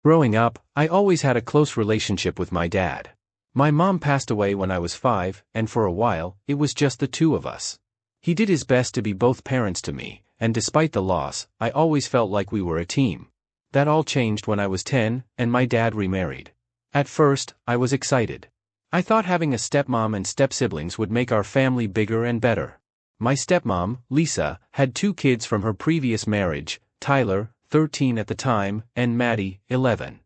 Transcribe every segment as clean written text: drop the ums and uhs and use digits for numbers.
Growing up, I always had a close relationship with my dad. My mom passed away when I was 5, and for a while, it was just the two of us. He did his best to be both parents to me, and despite the loss, I always felt like we were a team. That all changed when I was 10, and my dad remarried. At first, I was excited. I thought having a stepmom and step-siblings would make our family bigger and better. My stepmom, Lisa, had 2 kids from her previous marriage, Tyler, 13 at the time, and Maddie, 11.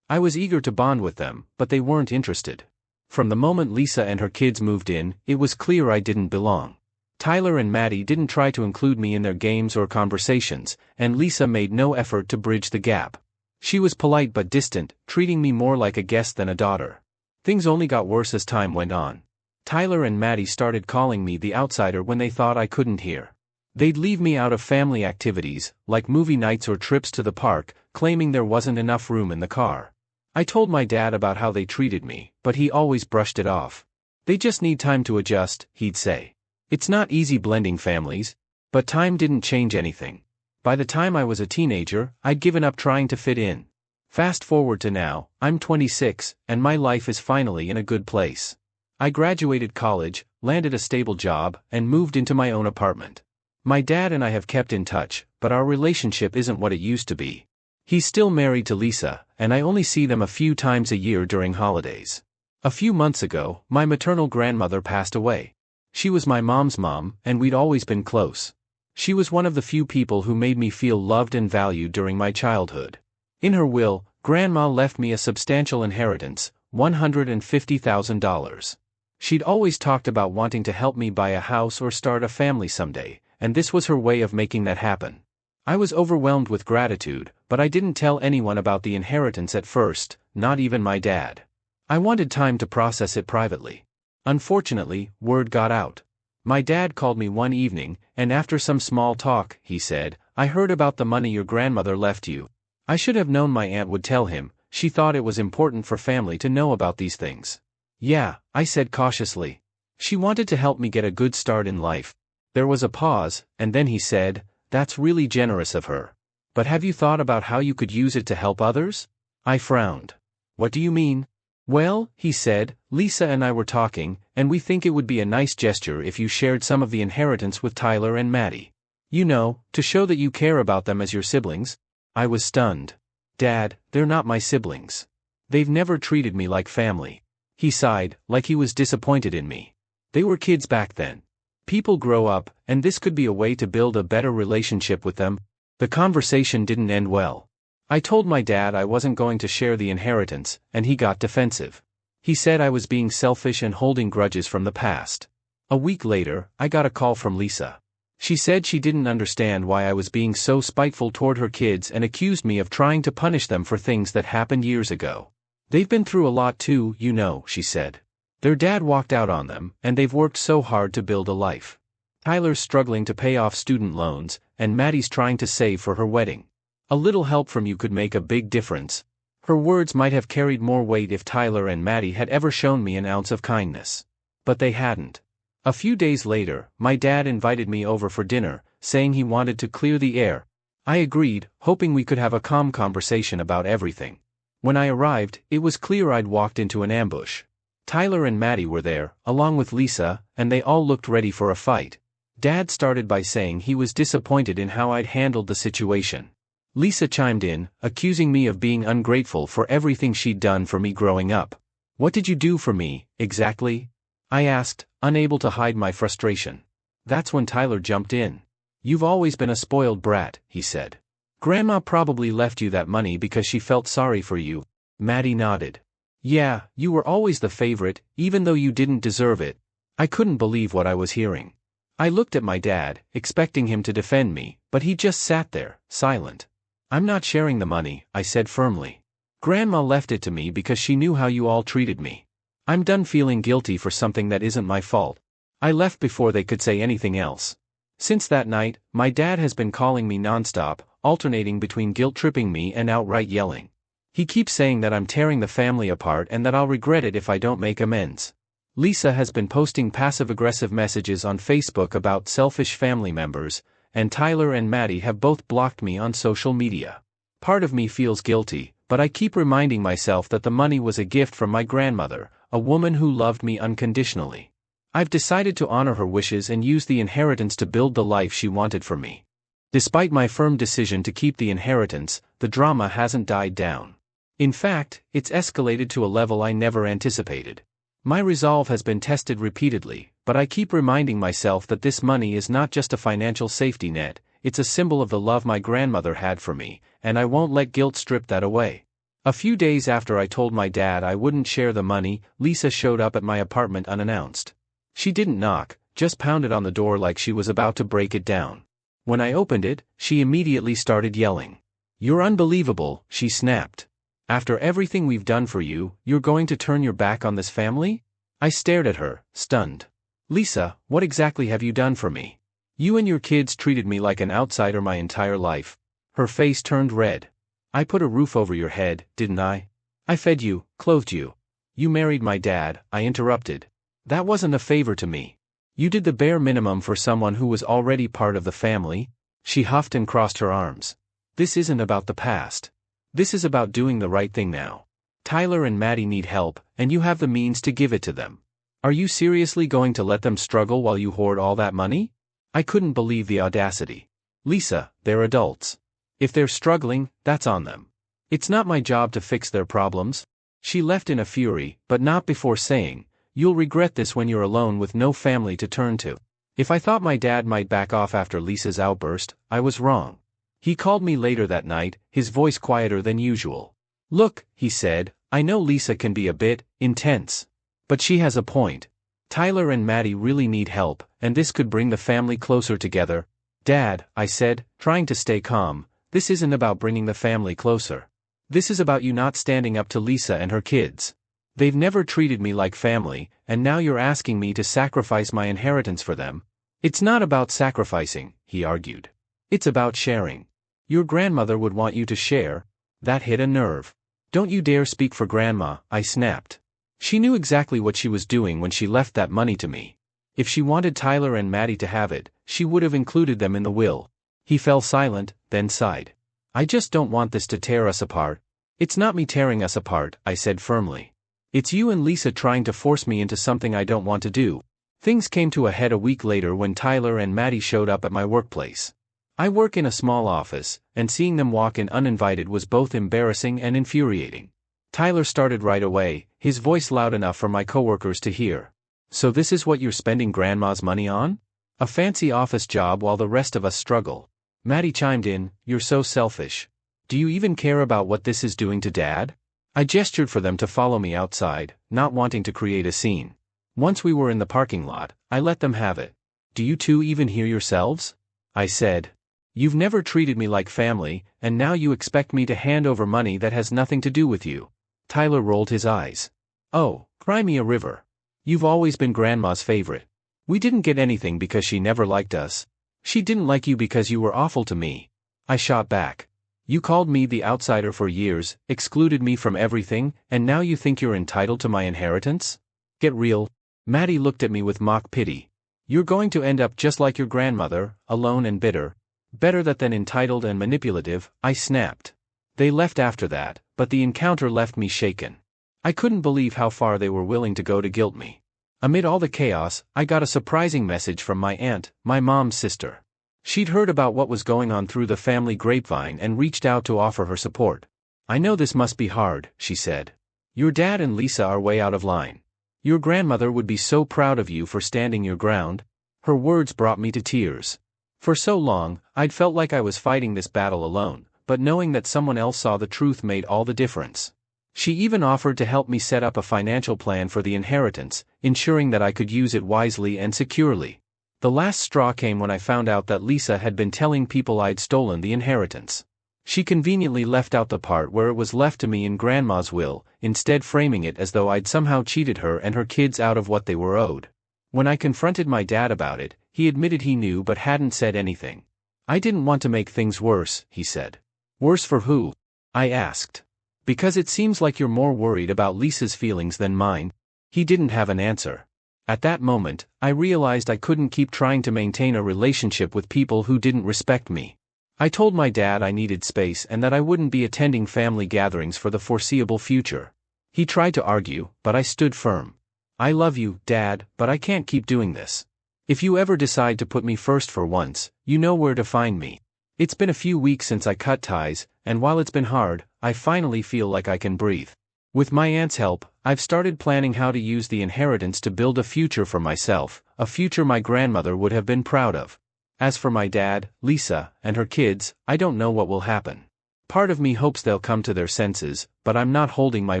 I was eager to bond with them, but they weren't interested. From the moment Lisa and her kids moved in, it was clear I didn't belong. Tyler and Maddie didn't try to include me in their games or conversations, and Lisa made no effort to bridge the gap. She was polite but distant, treating me more like a guest than a daughter. Things only got worse as time went on. Tyler and Maddie started calling me the outsider when they thought I couldn't hear. They'd leave me out of family activities, like movie nights or trips to the park, claiming there wasn't enough room in the car. I told my dad about how they treated me, but he always brushed it off. They just need time to adjust, he'd say. It's not easy blending families. But time didn't change anything. By the time I was a teenager, I'd given up trying to fit in. Fast forward to now, I'm 26, and my life is finally in a good place. I graduated college, landed a stable job, and moved into my own apartment. My dad and I have kept in touch, but our relationship isn't what it used to be. He's still married to Lisa, and I only see them a few times a year during holidays. A few months ago, my maternal grandmother passed away. She was my mom's mom, and we'd always been close. She was one of the few people who made me feel loved and valued during my childhood. In her will, Grandma left me a substantial inheritance, $150,000. She'd always talked about wanting to help me buy a house or start a family someday, and this was her way of making that happen. I was overwhelmed with gratitude, but I didn't tell anyone about the inheritance at first, not even my dad. I wanted time to process it privately. Unfortunately, word got out. My dad called me one evening, and after some small talk, he said, "I heard about the money your grandmother left you." I should have known my aunt would tell him. She thought it was important for family to know about these things. "Yeah," I said cautiously. "She wanted to help me get a good start in life." There was a pause, and then he said, "That's really generous of her. But have you thought about how you could use it to help others?" I frowned. "What do you mean?" "Well," he said, "Lisa and I were talking, and we think it would be a nice gesture if you shared some of the inheritance with Tyler and Maddie. You know, to show that you care about them as your siblings." I was stunned. "Dad, they're not my siblings. They've never treated me like family." He sighed, like he was disappointed in me. "They were kids back then. People grow up, and this could be a way to build a better relationship with them." The conversation didn't end well. I told my dad I wasn't going to share the inheritance, and he got defensive. He said I was being selfish and holding grudges from the past. A week later, I got a call from Lisa. She said she didn't understand why I was being so spiteful toward her kids and accused me of trying to punish them for things that happened years ago. "They've been through a lot too, you know," she said. "Their dad walked out on them, and they've worked so hard to build a life. Tyler's struggling to pay off student loans, and Maddie's trying to save for her wedding. A little help from you could make a big difference." Her words might have carried more weight if Tyler and Maddie had ever shown me an ounce of kindness. But they hadn't. A few days later, my dad invited me over for dinner, saying he wanted to clear the air. I agreed, hoping we could have a calm conversation about everything. When I arrived, it was clear I'd walked into an ambush. Tyler and Maddie were there, along with Lisa, and they all looked ready for a fight. Dad started by saying he was disappointed in how I'd handled the situation. Lisa chimed in, accusing me of being ungrateful for everything she'd done for me growing up. "What did you do for me, exactly?" I asked, unable to hide my frustration. That's when Tyler jumped in. "You've always been a spoiled brat," he said. "Grandma probably left you that money because she felt sorry for you." Maddie nodded. "Yeah, you were always the favorite, even though you didn't deserve it." I couldn't believe what I was hearing. I looked at my dad, expecting him to defend me, but he just sat there, silent. "I'm not sharing the money," I said firmly. "Grandma left it to me because she knew how you all treated me. I'm done feeling guilty for something that isn't my fault." I left before they could say anything else. Since that night, my dad has been calling me nonstop, alternating between guilt-tripping me and outright yelling. He keeps saying that I'm tearing the family apart and that I'll regret it if I don't make amends. Lisa has been posting passive-aggressive messages on Facebook about selfish family members, and Tyler and Maddie have both blocked me on social media. Part of me feels guilty, but I keep reminding myself that the money was a gift from my grandmother, a woman who loved me unconditionally. I've decided to honor her wishes and use the inheritance to build the life she wanted for me. Despite my firm decision to keep the inheritance, the drama hasn't died down. In fact, it's escalated to a level I never anticipated. My resolve has been tested repeatedly, but I keep reminding myself that this money is not just a financial safety net, it's a symbol of the love my grandmother had for me, and I won't let guilt strip that away. A few days after I told my dad I wouldn't share the money, Lisa showed up at my apartment unannounced. She didn't knock, just pounded on the door like she was about to break it down. When I opened it, she immediately started yelling. "You're unbelievable," she snapped. "After everything we've done for you, you're going to turn your back on this family?" I stared at her, stunned. "Lisa, what exactly have you done for me? You and your kids treated me like an outsider my entire life." Her face turned red. "I put a roof over your head, didn't I? I fed you, clothed you. You married my dad," I interrupted. "That wasn't a favor to me. You did the bare minimum for someone who was already part of the family." She huffed and crossed her arms. "This isn't about the past. This is about doing the right thing now. Tyler and Maddie need help, and you have the means to give it to them. Are you seriously going to let them struggle while you hoard all that money?" I couldn't believe the audacity. "Lisa, they're adults. If they're struggling, that's on them. It's not my job to fix their problems." She left in a fury, but not before saying, "You'll regret this when you're alone with no family to turn to." If I thought my dad might back off after Lisa's outburst, I was wrong. He called me later that night, his voice quieter than usual. "Look," he said, "I know Lisa can be a bit intense. But she has a point. Tyler and Maddie really need help, and this could bring the family closer together." "Dad," I said, trying to stay calm, "this isn't about bringing the family closer. This is about you not standing up to Lisa and her kids. They've never treated me like family, and now you're asking me to sacrifice my inheritance for them." "It's not about sacrificing," he argued. "It's about sharing. Your grandmother would want you to share." That hit a nerve. "Don't you dare speak for Grandma," I snapped. "She knew exactly what she was doing when she left that money to me. If she wanted Tyler and Maddie to have it, she would have included them in the will." He fell silent, then sighed. "I just don't want this to tear us apart." "It's not me tearing us apart," I said firmly. "It's you and Lisa trying to force me into something I don't want to do." Things came to a head a week later when Tyler and Maddie showed up at my workplace. I work in a small office, and seeing them walk in uninvited was both embarrassing and infuriating. Tyler started right away, his voice loud enough for my coworkers to hear. "So this is what you're spending Grandma's money on? A fancy office job while the rest of us struggle." Maddie chimed in, "You're so selfish. Do you even care about what this is doing to Dad?" I gestured for them to follow me outside, not wanting to create a scene. Once we were in the parking lot, I let them have it. "Do you two even hear yourselves?" I said. "You've never treated me like family, and now you expect me to hand over money that has nothing to do with you." Tyler rolled his eyes. "Oh, cry me a river. You've always been Grandma's favorite. We didn't get anything because she never liked us. She didn't like you because you were awful to me." I shot back. "You called me the outsider for years, excluded me from everything, and now you think you're entitled to my inheritance? Get real." Maddie looked at me with mock pity. "You're going to end up just like your grandmother, alone and bitter." "Better that than entitled and manipulative," I snapped. They left after that, but the encounter left me shaken. I couldn't believe how far they were willing to go to guilt me. Amid all the chaos, I got a surprising message from my aunt, my mom's sister. She'd heard about what was going on through the family grapevine and reached out to offer her support. "I know this must be hard," she said. "Your dad and Lisa are way out of line. Your grandmother would be so proud of you for standing your ground." Her words brought me to tears. For so long, I'd felt like I was fighting this battle alone, but knowing that someone else saw the truth made all the difference. She even offered to help me set up a financial plan for the inheritance, ensuring that I could use it wisely and securely. The last straw came when I found out that Lisa had been telling people I'd stolen the inheritance. She conveniently left out the part where it was left to me in Grandma's will, instead framing it as though I'd somehow cheated her and her kids out of what they were owed. When I confronted my dad about it, he admitted he knew but hadn't said anything. "I didn't want to make things worse," he said. "Worse for who?" I asked. "Because it seems like you're more worried about Lisa's feelings than mine." He didn't have an answer. At that moment, I realized I couldn't keep trying to maintain a relationship with people who didn't respect me. I told my dad I needed space and that I wouldn't be attending family gatherings for the foreseeable future. He tried to argue, but I stood firm. I love you, Dad, but I can't keep doing this. If you ever decide to put me first for once, you know where to find me. It's been a few weeks since I cut ties, and while it's been hard, I finally feel like I can breathe. With my aunt's help, I've started planning how to use the inheritance to build a future for myself, a future my grandmother would have been proud of. As for my dad, Lisa, and her kids, I don't know what will happen. Part of me hopes they'll come to their senses, but I'm not holding my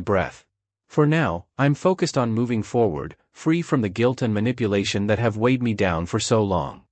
breath. For now, I'm focused on moving forward, free from the guilt and manipulation that have weighed me down for so long.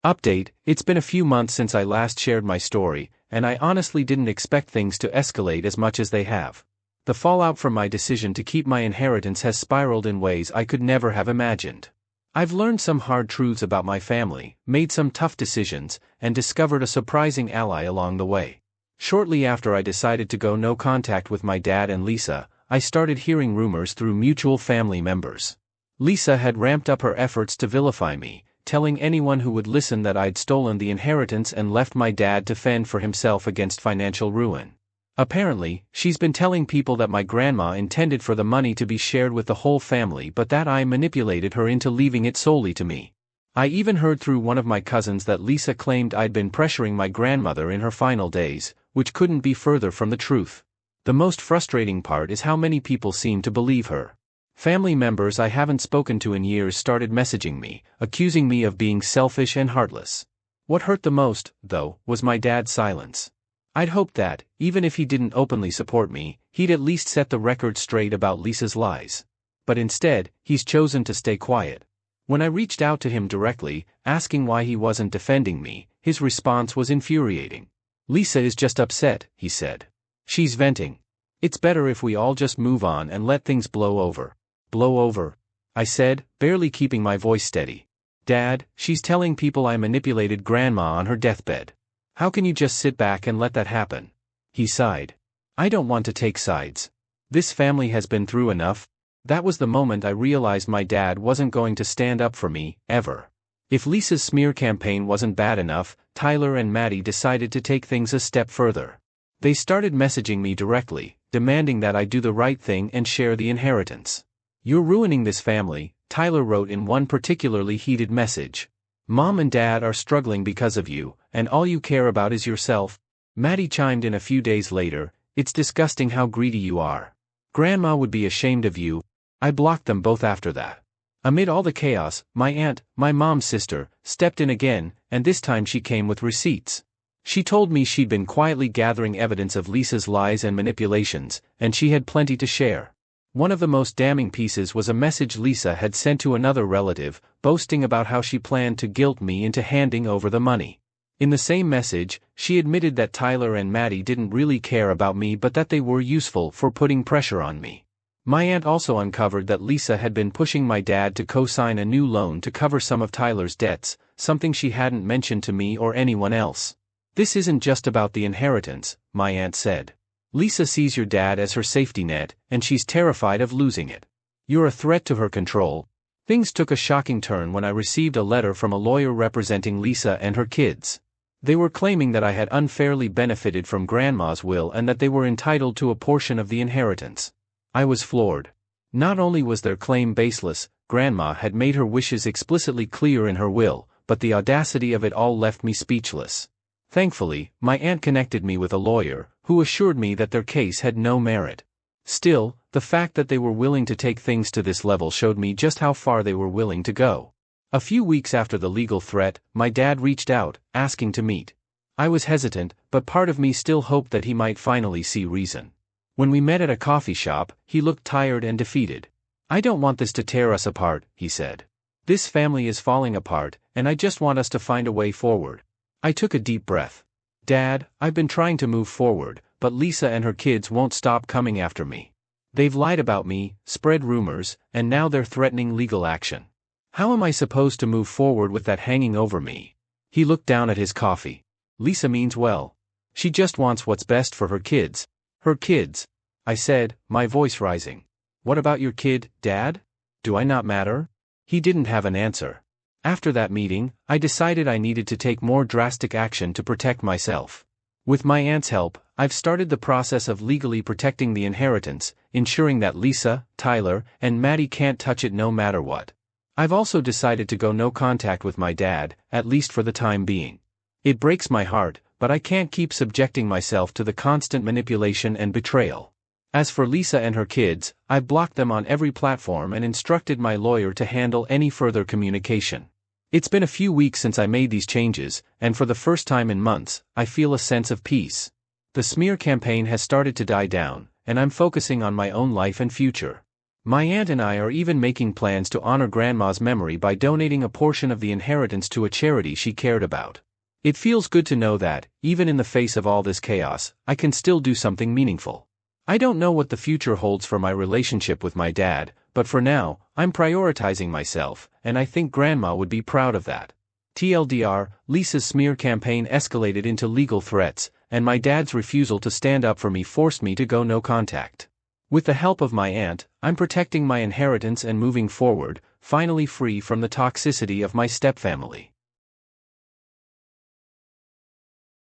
Update: it's been a few months since I last shared my story, and I honestly didn't expect things to escalate as much as they have. The fallout from my decision to keep my inheritance has spiraled in ways I could never have imagined. I've learned some hard truths about my family, made some tough decisions, and discovered a surprising ally along the way. Shortly after I decided to go no contact with my dad and Lisa, I started hearing rumors through mutual family members. Lisa had ramped up her efforts to vilify me, telling anyone who would listen that I'd stolen the inheritance and left my dad to fend for himself against financial ruin. Apparently, she's been telling people that my grandma intended for the money to be shared with the whole family but that I manipulated her into leaving it solely to me. I even heard through one of my cousins that Lisa claimed I'd been pressuring my grandmother in her final days, which couldn't be further from the truth. The most frustrating part is how many people seem to believe her. Family members I haven't spoken to in years started messaging me, accusing me of being selfish and heartless. What hurt the most, though, was my dad's silence. I'd hoped that, even if he didn't openly support me, he'd at least set the record straight about Lisa's lies. But instead, he's chosen to stay quiet. When I reached out to him directly, asking why he wasn't defending me, his response was infuriating. "Lisa is just upset," he said. "She's venting. It's better if we all just move on and let things blow over." "Blow over?" I said, barely keeping my voice steady. "Dad, she's telling people I manipulated Grandma on her deathbed. How can you just sit back and let that happen?" He sighed. "I don't want to take sides. This family has been through enough." That was the moment I realized my dad wasn't going to stand up for me, ever. If Lisa's smear campaign wasn't bad enough, Tyler and Maddie decided to take things a step further. They started messaging me directly, demanding that I do the right thing and share the inheritance. "You're ruining this family," Tyler wrote in one particularly heated message. "Mom and Dad are struggling because of you, and all you care about is yourself." Maddie chimed in a few days later, "It's disgusting how greedy you are. Grandma would be ashamed of you." I blocked them both after that. Amid all the chaos, my aunt, my mom's sister, stepped in again, and this time she came with receipts. She told me she'd been quietly gathering evidence of Lisa's lies and manipulations, and she had plenty to share. One of the most damning pieces was a message Lisa had sent to another relative, boasting about how she planned to guilt me into handing over the money. In the same message, she admitted that Tyler and Maddie didn't really care about me but that they were useful for putting pressure on me. My aunt also uncovered that Lisa had been pushing my dad to co-sign a new loan to cover some of Tyler's debts, something she hadn't mentioned to me or anyone else. "This isn't just about the inheritance," my aunt said. "Lisa sees your dad as her safety net, and she's terrified of losing it. You're a threat to her control." Things took a shocking turn when I received a letter from a lawyer representing Lisa and her kids. They were claiming that I had unfairly benefited from Grandma's will and that they were entitled to a portion of the inheritance. I was floored. Not only was their claim baseless, Grandma had made her wishes explicitly clear in her will, but the audacity of it all left me speechless. Thankfully, my aunt connected me with a lawyer, who assured me that their case had no merit. Still, the fact that they were willing to take things to this level showed me just how far they were willing to go. A few weeks after the legal threat, my dad reached out, asking to meet. I was hesitant, but part of me still hoped that he might finally see reason. When we met at a coffee shop, he looked tired and defeated. "I don't want this to tear us apart," he said. "This family is falling apart, and I just want us to find a way forward." I took a deep breath. "Dad, I've been trying to move forward, but Lisa and her kids won't stop coming after me. They've lied about me, spread rumors, and now they're threatening legal action. How am I supposed to move forward with that hanging over me?" He looked down at his coffee. "Lisa means well. She just wants what's best for her kids." "Her kids?" I said, my voice rising. "What about your kid, Dad? Do I not matter?" He didn't have an answer. After that meeting, I decided I needed to take more drastic action to protect myself. With my aunt's help, I've started the process of legally protecting the inheritance, ensuring that Lisa, Tyler, and Maddie can't touch it no matter what. I've also decided to go no contact with my dad, at least for the time being. It breaks my heart, but I can't keep subjecting myself to the constant manipulation and betrayal. As for Lisa and her kids, I've blocked them on every platform and instructed my lawyer to handle any further communication. It's been a few weeks since I made these changes, and for the first time in months, I feel a sense of peace. The smear campaign has started to die down, and I'm focusing on my own life and future. My aunt and I are even making plans to honor Grandma's memory by donating a portion of the inheritance to a charity she cared about. It feels good to know that, even in the face of all this chaos, I can still do something meaningful. I don't know what the future holds for my relationship with my dad, but for now, I'm prioritizing myself, and I think Grandma would be proud of that. TLDR, Lisa's smear campaign escalated into legal threats, and my dad's refusal to stand up for me forced me to go no contact. With the help of my aunt, I'm protecting my inheritance and moving forward, finally free from the toxicity of my stepfamily.